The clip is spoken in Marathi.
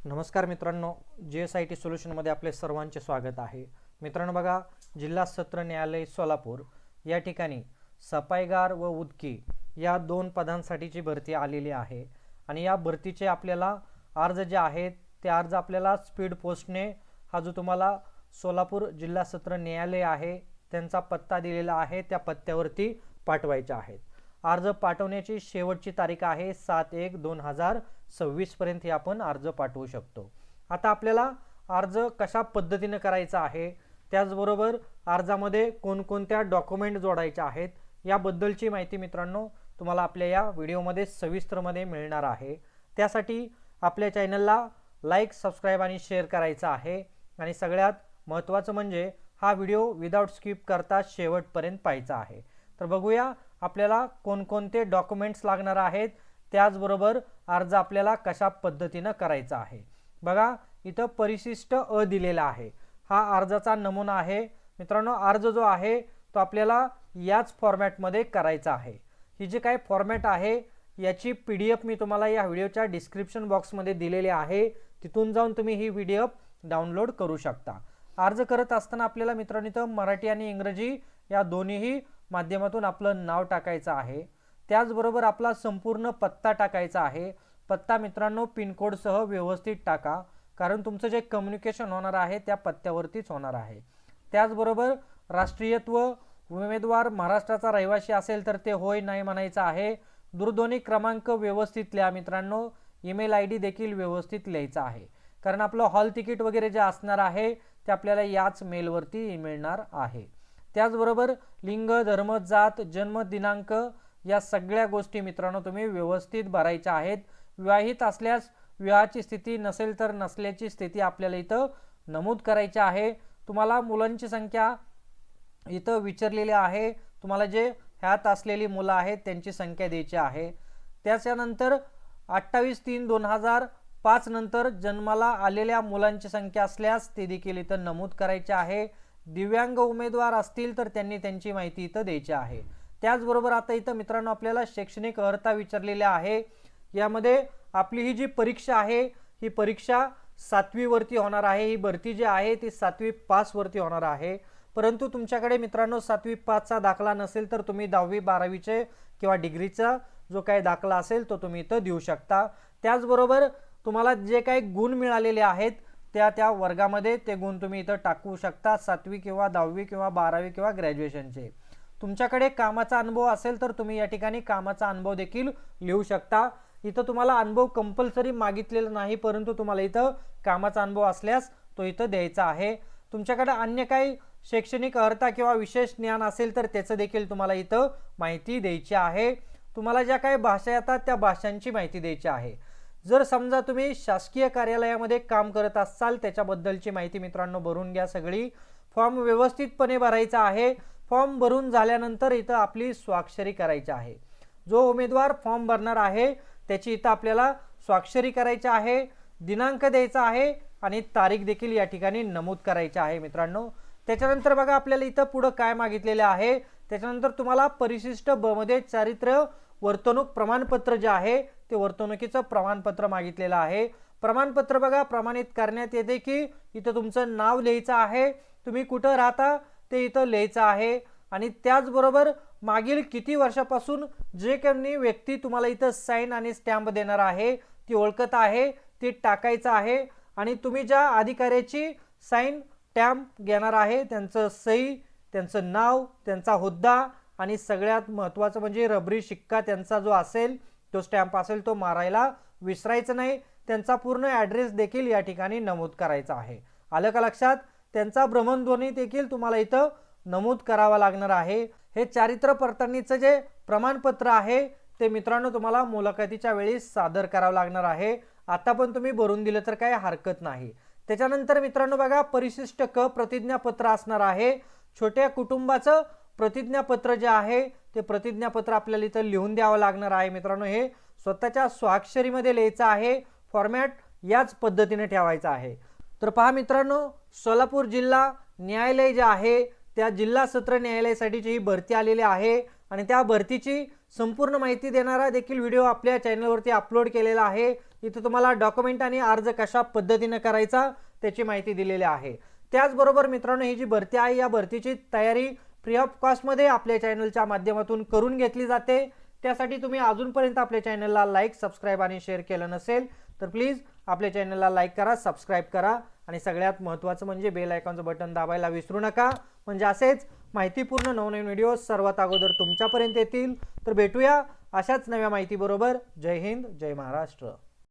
नमस्कार मित्रांनो, JSIT सोल्युशनमध्ये आपले सर्वांचे स्वागत आहे। मित्रांनो बघा, जिल्हा सत्र न्यायालय सोलापूर या ठिकाणी सफाईगार व उदकी या दोन पदांसाठीची भरती आलेली आहे आणि या भरतीचे आपल्याला अर्ज जे आहेत ते अर्ज आपल्याला स्पीड पोस्टने हा जो तुम्हाला सोलापूर जिल्हा सत्र न्यायालय आहे त्यांचा पत्ता दिलेला आहे त्या पत्त्यावरती पाठवायचे आहेत। अर्ज पाठवण्याची शेवटची तारीख आहे 7/1/2026 पर्यंत हे आपण अर्ज पाठवू शकतो। आता आपल्याला अर्ज कशा पद्धतीने करायचा आहे, त्याचबरोबर अर्जामध्ये कोणकोणत्या डॉक्युमेंट जोडायचे आहेत याबद्दलची माहिती मित्रांनो तुम्हाला आपल्या या व्हिडिओमध्ये सविस्तरमध्ये मिळणार आहे। त्यासाठी आपल्या चॅनलला लाईक, सबस्क्राइब आणि शेअर करायचा आहे आणि सगळ्यात महत्त्वाचं म्हणजे हा व्हिडिओ विदाउट स्किप करता शेवटपर्यंत पाहायचा आहे। तर बघूया आपल्याला कोणकोणते डॉक्युमेंट्स लागणार आहेत, त्याचबरोबर अर्ज आपल्याला कशा पद्धतीने करायचा आहे। बघा, इथं परिशिष्ट अ दिलेला आहे, हा अर्जाचा नमुना आहे। मित्रांनो, अर्ज जो आहे तो आपल्याला याच फॉर्मॅटमध्ये करायचा आहे। ही जी काही फॉर्मॅट आहे याची PDF मी तुम्हाला या व्हिडिओच्या डिस्क्रिप्शन बॉक्समध्ये दिलेली आहे, तिथून जाऊन तुम्ही ही PDF डाउनलोड करू शकता। अर्ज करत असताना आपल्याला मित्रांनो इथं मराठी आणि इंग्रजी या दोन्हीही माध्यमातून आपलं नाव टाकायचं आहे। त्याचबरोबर आपला संपूर्ण पत्ता टाकायचा आहे। पत्ता मित्रांनो पिनकोड सह व्यवस्थित टाका, कारण तुमचं जे कम्युनिकेशन होणार आहे त्या पत्त्यावरतीच होणार आहे। त्याचबरोबर राष्ट्रीयत्व, उमेदवार महाराष्ट्राचा रहिवासी असेल तर ते होय नाही म्हणायचं आहे। दूरध्वनी क्रमांक व्यवस्थित लिहा मित्रांनो, ईमेल ID देखील व्यवस्थित लिहायचा आहे, कारण आपलं हॉल तिकीट वगैरे जे असणार आहे ते आपल्याला याच मेलवरती मिळणार आहे। त्याचबरोबर लिंग, धर्म, जात, जन्म दिनांक या सगळ्या गोष्टी मित्रांनो तुम्ही व्यवस्थित भरायच्या आहेत। विवाहित असल्यास विवाहाची स्थिती, नसेल तर नसल्याची स्थिती आपल्याला इथं नमूद करायची आहे। तुम्हाला मुलांची संख्या इथं विचारलेली आहे, तुम्हाला जे ह्यात असलेली मुलं आहेत त्यांची संख्या द्यायची आहे। त्याच्यानंतर 28/3/2005 नंतर जन्माला आलेल्या मुलांची संख्या असल्यास ते देखील इथं नमूद करायचे आहे। दिव्यांग उमेदवार असतील तर त्यांनी त्यांची माहिती इथं द्यायची आहे। त्याचबरोबर आता इथं मित्रांनो आपल्याला शैक्षणिक अर्हता विचारलेली आहे। यामध्ये आपली ही जी परीक्षा आहे ही परीक्षा 7वी वरती होणार आहे। ही भरती जी आहे ती 7वी पास वरती होणार आहे, परंतु तुमच्याकडे मित्रांनो 7वी पासचा दाखला नसेल तर तुम्ही 10वी 12वीचे किंवा डिग्रीचा जो काही दाखला असेल तो तुम्ही इथं देऊ शकता। त्याचबरोबर तुम्हाला जे काही गुण मिळालेले आहेत त्या वर्गामध्ये ते गुण तुम्ही इथं टाकू शकता, 7वी किंवा 10वी किंवा 12वी किंवा ग्रॅज्युएशनचे। तुमच्याकडे कामाचा अनुभव असेल तर तुम्ही या ठिकाणी कामाचा अनुभव देखील लिहू शकता। इथं तुम्हाला अनुभव कंपल्सरी मागितलेला नाही, परंतु तुम्हाला इथं कामाचा अनुभव असल्यास तो इथं द्यायचा आहे। तुमच्याकडे अन्य काही शैक्षणिक अर्हता किंवा विशेष ज्ञान असेल तर त्याचं देखील तुम्हाला इथं माहिती द्यायची आहे। तुम्हाला ज्या काही भाषा येतात त्या भाषांची माहिती द्यायची आहे। जर समजा तुम्ही शासकीय कार्यालयामध्ये काम करत असाल त्याच्याबद्दलची माहिती मित्रांनो भरून घ्या सगळी। फॉर्म व्यवस्थितपणे भरायचा आहे। फॉर्म भरून झाल्यानंतर इथं आपली स्वाक्षरी करायची आहे। जो उमेदवार फॉर्म भरणार आहे त्याची इथं आपल्याला स्वाक्षरी करायची आहे, दिनांक द्यायचा आहे आणि तारीख देखील या ठिकाणी नमूद करायची आहे मित्रांनो। त्याच्यानंतर बघा आपल्याला इथं पुढे काय मागितलेले आहे, त्याच्यानंतर तुम्हाला परिशिष्ट ब मध्ये चारित्र्य वर्तणूक प्रमाणपत्र जे आहे ते वर्तणुकीचं प्रमाणपत्र मागितलेलं आहे। प्रमाणपत्र बघा प्रमाणित करण्यात येते की इथं तुमचं नाव लिहायचं आहे, तुम्ही कुठं राहता ते इथं लिहायचं आहे आणि त्याचबरोबर मागील किती वर्षापासून जे काही व्यक्ती तुम्हाला इथं साइन आणि स्टॅम्प देणार आहे ती ओळखत आहे ती टाकायचं आहे आणि तुम्ही ज्या अधिकाऱ्याची साइन स्टॅम्प घेणार आहे त्यांचं सही, त्यांचं नाव, त्यांचा हुद्दा आणि सगळ्यात महत्त्वाचं म्हणजे रबरी शिक्का त्यांचा जो असेल तो स्टॅम्प असेल तो मारायला विसरायचं नाही। त्यांचा पूर्ण ॲड्रेस देखील या ठिकाणी नमूद करायचा आहे। आलं का लक्षात? त्यांचा भ्रमणध्वनी देखील तुम्हाला इथं नमूद करावा लागणार आहे। हे चारित्र्य पडताळणीचं जे प्रमाणपत्र आहे ते मित्रांनो तुम्हाला मुलाखतीच्या वेळी सादर करावं लागणार आहे। आता पण तुम्ही भरून दिलं तर काही हरकत नाही। त्याच्यानंतर मित्रांनो बघा परिशिष्ट क प्रतिज्ञापत्र असणार आहे। छोट्या कुटुंबाचं प्रतिज्ञापत्र जे आहे ते प्रतिज्ञापत्र आपल्याला इथं लिहून द्यावं लागणार आहे मित्रांनो। हे स्वतःच्या स्वाक्षरीमध्ये लिहायचं आहे, फॉर्मॅट याच पद्धतीने ठेवायचा आहे। तर पहा मित्रांनो, सोलापूर जिल्हा न्यायालय जे आहे त्या जिल्हा सत्र न्यायालयासाठीची ही भरती आलेली आहे आणि त्या भरतीची संपूर्ण माहिती देणारा देखील व्हिडिओ आपल्या चॅनलवरती अपलोड केलेला आहे। इथे तुम्हाला डॉक्युमेंट आणि अर्ज कशा पद्धतीने करायचा त्याची माहिती दिलेली आहे। त्याचबरोबर मित्रांनो, ही जी भरती आहे या भरतीची तयारी फ्री ऑफ कॉस्टमध्ये आपल्या चॅनलच्या माध्यमातून करून घेतली जाते। त्यासाठी तुम्ही अजूनपर्यंत आपल्या चॅनलला लाईक, सबस्क्राईब आणि शेअर केलं नसेल तर प्लीज आपल्या चॅनलला लाईक करा, सबस्क्राईब करा आणि सगळ्यात महत्त्वाचं म्हणजे बेल आयकॉनचं बटन दाबायला विसरू नका, म्हणजे असेच माहितीपूर्ण नवनवीन व्हिडिओ सर्वात अगोदर तुमच्यापर्यंत येतील। तर भेटूया अशाच नव्या माहितीबरोबर। जय हिंद, जय महाराष्ट्र।